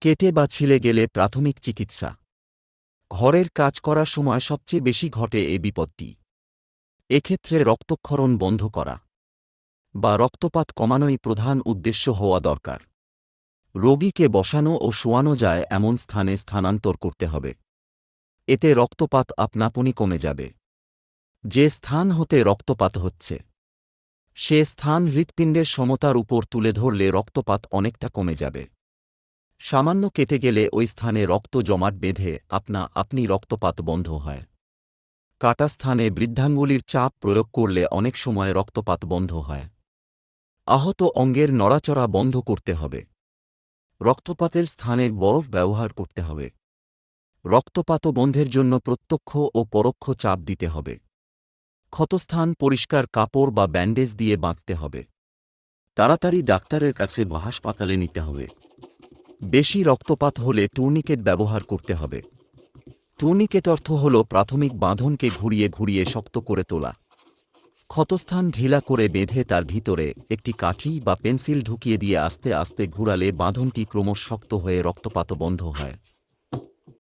কেটে বা ছিলে গেলে প্রাথমিক চিকিৎসা। ঘরের কাজ করার সময় সবচেয়ে বেশি ঘটে এই বিপদটি। এক্ষেত্রে রক্তক্ষরণ বন্ধ করা বা রক্তপাত কমানোই প্রধান উদ্দেশ্য হওয়া দরকার। রোগীকে বসানো ও শোয়ানো যায় এমন স্থানে স্থানান্তর করতে হবে। এতে রক্তপাত আপনাপনি কমে যাবে। যে স্থান হতে রক্তপাত হচ্ছে সে স্থান হৃৎপিণ্ডের সমতার উপর তুলে ধরলে রক্তপাত অনেকটা কমে যাবে। সামান্য কেটে গেলে ওই স্থানে রক্ত জমাট বেঁধে আপনি রক্তপাত বন্ধ হয়। কাটা স্থানে বৃদ্ধাঙ্গুলির চাপ প্রয়োগ করলে অনেক সময় রক্তপাত বন্ধ হয়। আহত অঙ্গের নড়াচড়া বন্ধ করতে হবে। রক্তপাতের স্থানে বরফ ব্যবহার করতে হবে। রক্তপাত বন্ধের জন্য প্রত্যক্ষ ও পরোক্ষ চাপ দিতে হবে। ক্ষতস্থান পরিষ্কার কাপড় বা ব্যান্ডেজ দিয়ে বাঁধতে হবে। তাড়াতাড়ি ডাক্তারের কাছে বা হাসপাতালে নিতে হবে। বেশি রক্তপাত হলে টুর্নিকেট ব্যবহার করতে হবে। টুর্নিকেট অর্থ হল প্রাথমিক বাঁধনকে ঘুরিয়ে ঘুরিয়ে শক্ত করে তোলা। ক্ষতস্থান ঢিলা করে বেঁধে তার ভিতরে একটি কাঠি বা পেন্সিল ঢুকিয়ে দিয়ে আস্তে আস্তে ঘুরালে বাঁধনটি ক্রমশ শক্ত হয়ে রক্তপাত বন্ধ হয়।